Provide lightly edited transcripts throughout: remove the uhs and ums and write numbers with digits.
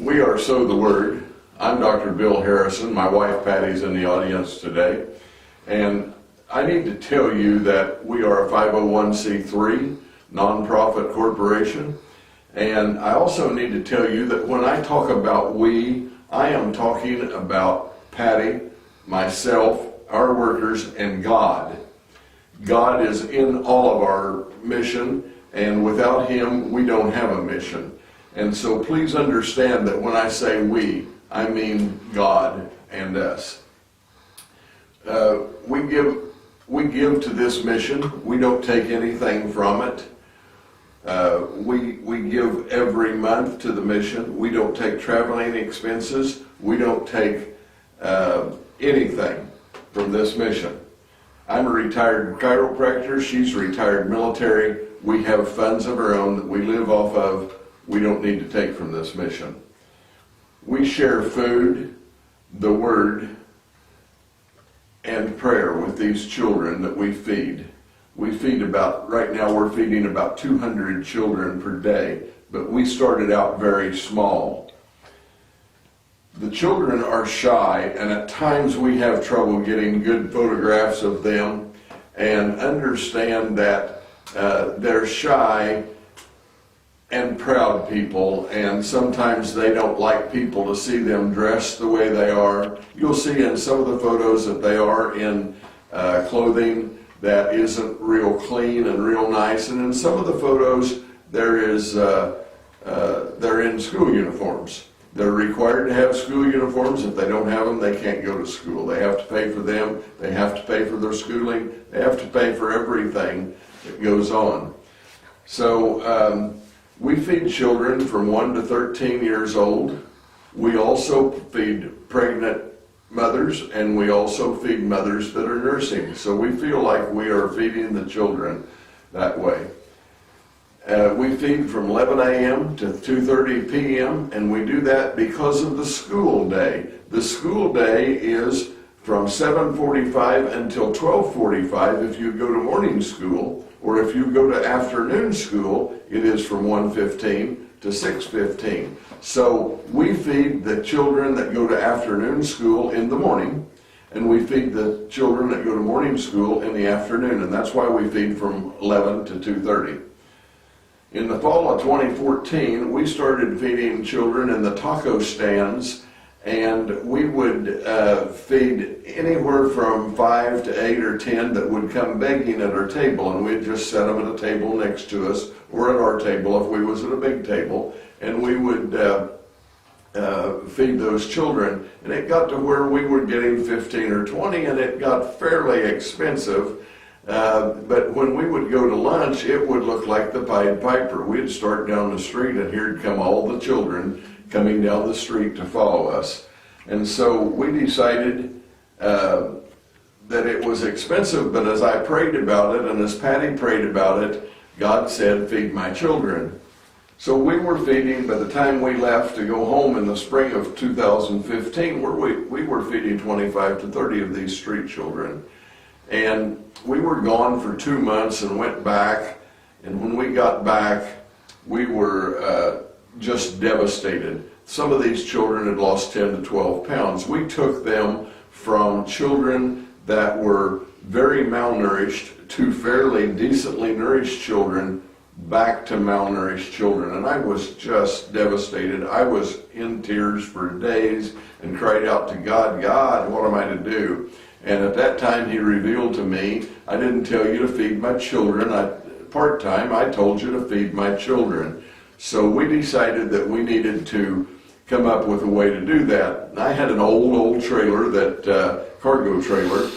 We are Sow the Word. I'm Dr. Bill Harrison. My wife Patty's in the audience today. And I need to tell you that we are a 501c3 nonprofit corporation. And I also need to tell you that when I talk about we, I am talking about Patty, myself, our workers, and God. God is in all of our mission, and without Him, we don't have a mission. And so please understand that when I say we, I mean God and us. We give to this mission. We don't take anything from it. We give every month to the mission. We don't take traveling expenses. We don't take anything from this mission. I'm a retired chiropractor. She's retired military. We have funds of our own that we live off of. We don't need to take from this mission. We share food, the Word, and prayer with these children that we feed. We feed right now we're feeding about 200 children per day, but we started out very small. The children are shy, and at times we have trouble getting good photographs of them, and understand that they're shy and proud people, and sometimes they don't like people to see them dressed the way they are. You'll see in some of the photos that they are in clothing that isn't real clean and real nice, and in some of the photos they're in school uniforms. They're required to have school uniforms. If they don't have them, they can't go to school. They have to pay for them. They have to pay for their schooling. They have to pay for everything that goes on. So we feed children from 1 to 13 years old. We also feed pregnant mothers, and we also feed mothers that are nursing. So we feel like we are feeding the children that way. We feed from 11 a.m. to 2:30 p.m. and we do that because of the school day. The school day is from 7:45 until 12:45 if you go to morning school, or if you go to afternoon school, it is from 1:15 to 6:15. So we feed the children that go to afternoon school in the morning, and we feed the children that go to morning school in the afternoon, and that's why we feed from 11 to 2:30. In the fall of 2014, we started feeding children in the taco stands, and we would feed anywhere from 5 to 8 or 10 that would come begging at our table, and we'd just set them at a table next to us, or at our table if we was at a big table, and we would feed those children. And it got to where we were getting 15 or 20, and it got fairly expensive. But when we would go to lunch, it would look like the Pied Piper. We'd start down the street, and here'd come all the children coming down the street to follow us. And so we decided that it was expensive, but as I prayed about it, and as Patty prayed about it, God said, "Feed my children." So we were feeding, by the time we left to go home in the spring of 2015, we were feeding 25 to 30 of these street children. And we were gone for 2 months and went back, and when we got back, we were just devastated. Some of these children had lost 10 to 12 pounds. We took them from children that were very malnourished to fairly decently nourished children back to malnourished children, and I was just devastated. I was in tears for days and cried out to God, "God, what am I to do?" And at that time He revealed to me, "I didn't tell you to feed my children part-time, I told you to feed my children." So we decided that we needed to come up with a way to do that. I had an old trailer, cargo trailer,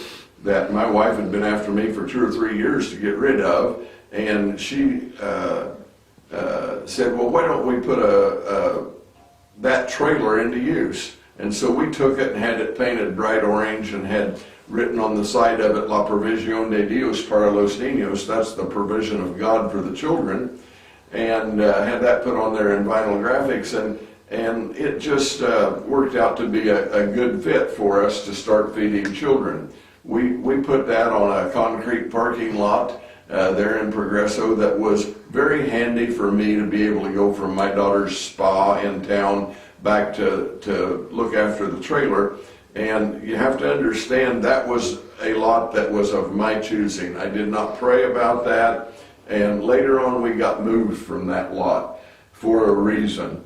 that my wife had been after me for 2 or 3 years to get rid of, and she said, "Well, why don't we put that trailer into use?" And so we took it and had it painted bright orange and had written on the side of it, "La Provisión de Dios para los Niños," that's the provision of God for the children, and had that put on there in vinyl graphics, and it just worked out to be a good fit for us to start feeding children. We put that on a concrete parking lot there in Progresso that was very handy for me to be able to go from my daughter's spa in town back to look after the trailer. And you have to understand that was a lot that was of my choosing. I did not pray about that. And later on we got moved from that lot for a reason.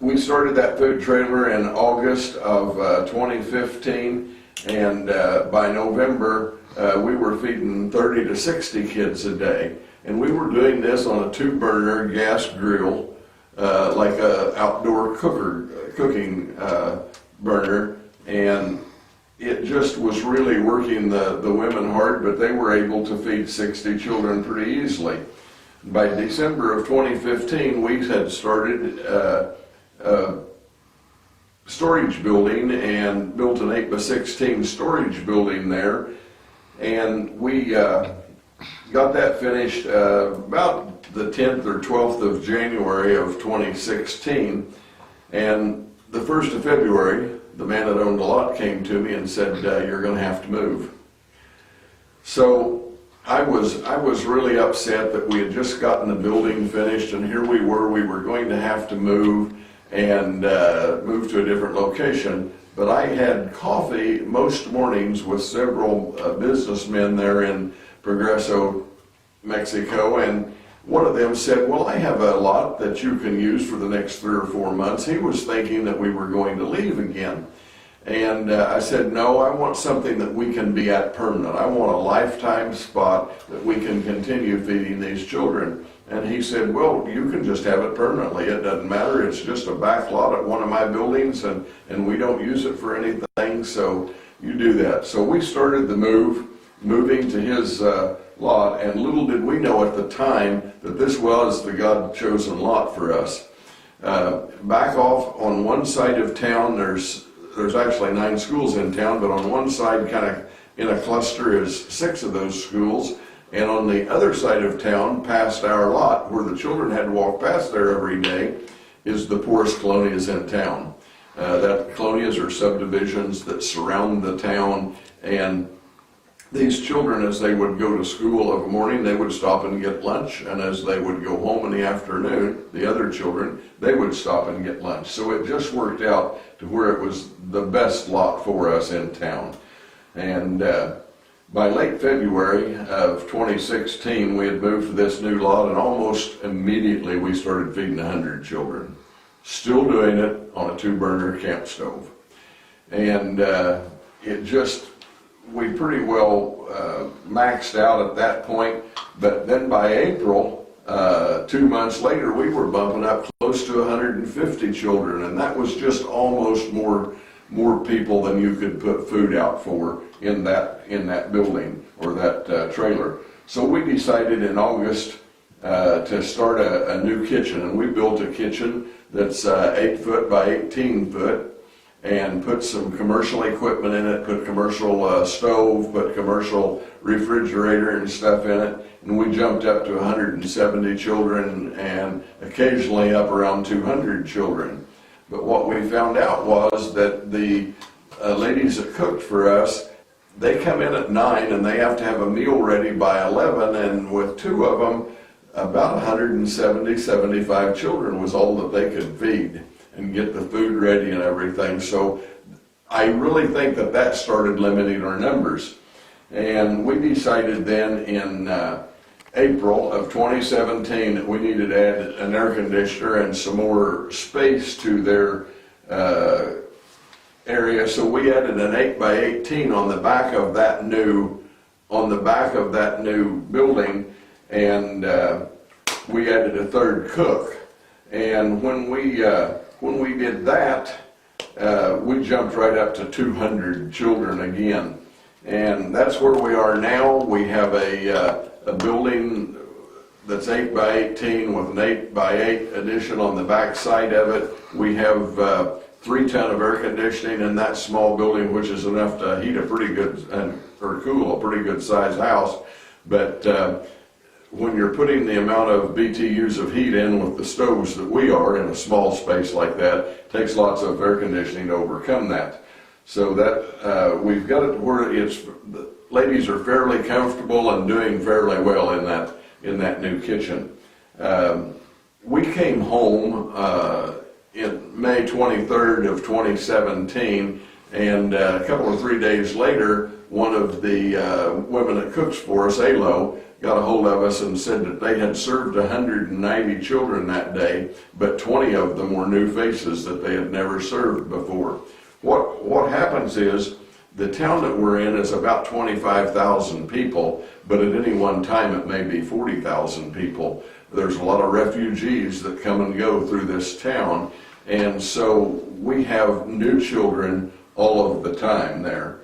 We started that food trailer in August of 2015, and by November we were feeding 30 to 60 kids a day. And we were doing this on a 2-burner gas grill, like a outdoor cooking burner, and it just was really working the women hard, but they were able to feed 60 children pretty easily. By December of 2015, we had started a storage building and built an 8x16 storage building there, and we got that finished about the 10th or 12th of January of 2016, and the 1st of February, the man that owned the lot came to me and said, you're going to have to move. So I was really upset that we had just gotten the building finished, and here we were going to have to move and move to a different location. But I had coffee most mornings with several businessmen there in Progreso, Mexico, and one of them said, well, I have a lot that you can use for the next 3 or 4 months. He was thinking that we were going to leave again. And I said, no, I want something that we can be at permanent. I want a lifetime spot that we can continue feeding these children. And he said, well, you can just have it permanently. It doesn't matter. It's just a back lot at one of my buildings, and we don't use it for anything, so you do that. So we started the moving to his lot, and little did we know at the time that this was the God-chosen lot for us. Back off on one side of town, there's actually 9 schools in town, but on one side, kind of in a cluster, is 6 of those schools. And on the other side of town, past our lot, where the children had to walk past there every day, is the poorest colonias in town. That colonias are subdivisions that surround the town, and these children, as they would go to school of a morning, they would stop and get lunch, and as they would go home in the afternoon, the other children, they would stop and get lunch. So it just worked out to where it was the best lot for us in town. And by late February of 2016, we had moved to this new lot, and almost immediately we started feeding 100 children. Still doing it on a 2-burner camp stove. And we pretty well maxed out at that point, but then by April, 2 months later, we were bumping up close to 150 children, and that was just almost more people than you could put food out for in that building or that trailer. So we decided in August to start a new kitchen, and we built a kitchen that's 8 foot by 18 foot, and put some commercial equipment in it, put commercial stove, put commercial refrigerator and stuff in it, and we jumped up to 170 children and occasionally up around 200 children. But what we found out was that the ladies that cooked for us, they come in at 9 and they have to have a meal ready by 11, and with 2 of them, about 170, 75 children was all that they could feed and get the food ready and everything. So I really think that started limiting our numbers. And we decided then in April of 2017 that we needed to add an air conditioner and some more space to their area. So we added an 8 by 18 on the back of that new building, and we added a 3rd cook. And when we did that, we jumped right up to 200 children again. And that's where we are now. We have a building that's 8 by 18 with an 8 by 8 addition on the back side of it. We have 3 ton of air conditioning in that small building, which is enough to heat a pretty good, or cool a pretty good sized house. But when you're putting the amount of BTUs of heat in with the stoves that we are in a small space like that, it takes lots of air conditioning to overcome that. So that we've got it where the ladies are fairly comfortable and doing fairly well in that new kitchen. We came home in May 23rd of 2017, and a couple or 3 days later, one of the women that cooks for us, Alo, got a hold of us and said that they had served 190 children that day, but 20 of them were new faces that they had never served before. What happens is, the town that we're in is about 25,000 people, but at any one time it may be 40,000 people. There's a lot of refugees that come and go through this town, and so we have new children all of the time there.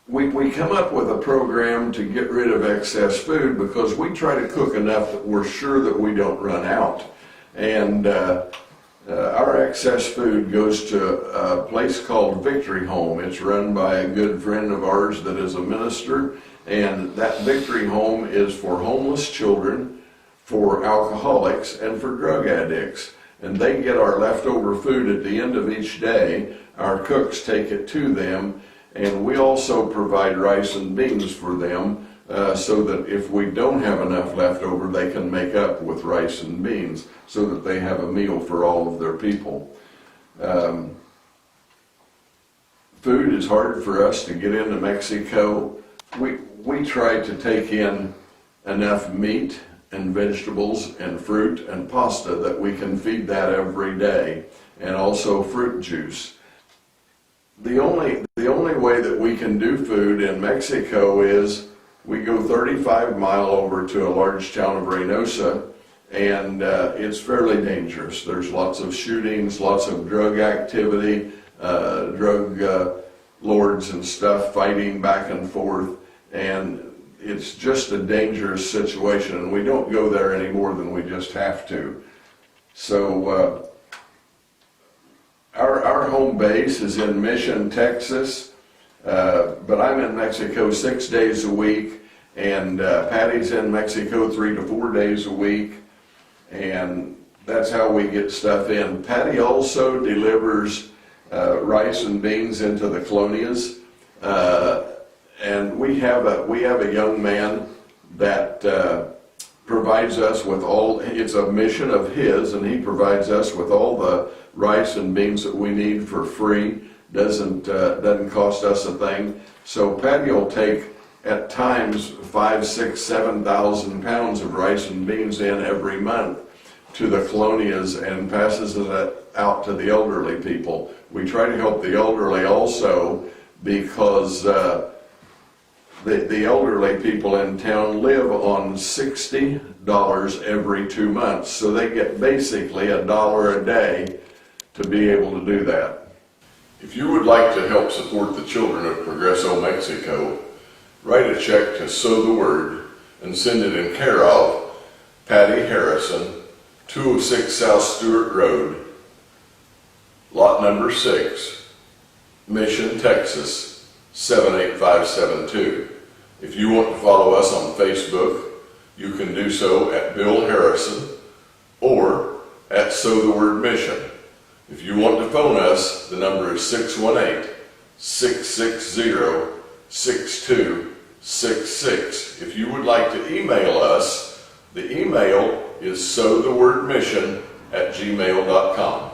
We come up with a program to get rid of excess food because we try to cook enough that we're sure that we don't run out. And our excess food goes to a place called Victory Home. It's run by a good friend of ours that is a minister, and that Victory Home is for homeless children, for alcoholics, and for drug addicts. And they get our leftover food at the end of each day. Our cooks take it to them, and we also provide rice and beans for them so that if we don't have enough left over, they can make up with rice and beans so that they have a meal for all of their people. Food is hard for us to get into Mexico. We try to take in enough meat and vegetables and fruit and pasta that we can feed that every day, and also fruit juice. The only way that we can do food in Mexico is we go 35 miles over to a large town of Reynosa, and it's fairly dangerous. There's lots of shootings, lots of drug activity, drug lords and stuff fighting back and forth, and it's just a dangerous situation, and we don't go there any more than we just have to. So our home base is in Mission, Texas, but I'm in Mexico 6 days a week, and Patty's in Mexico 3 to 4 days a week, and that's how we get stuff in. Patty also delivers rice and beans into the colonias, and we have a young man that provides us with all. It's a mission of his, and he provides us with all the rice and beans that we need for free. Doesn't cost us a thing. So Patty will take at times 5,000, 6,000, 7,000 pounds of rice and beans in every month to the colonias and passes it out to the elderly people. We try to help the elderly also because the elderly people in town live on $60 every 2 months, so they get basically $1 a day to be able to do that. If you would like to help support the children of Progreso, Mexico, write a check to Sow the Word and send it in care of Patty Harrison, 206 South Stewart Road, lot number 6, Mission, Texas, 78572. If you want to follow us on Facebook, you can do so at Bill Harrison or at Sow the Word Mission. If you want to phone us, the number is 618-660-6266. If you would like to email us, the email is sowthewordmission@gmail.com.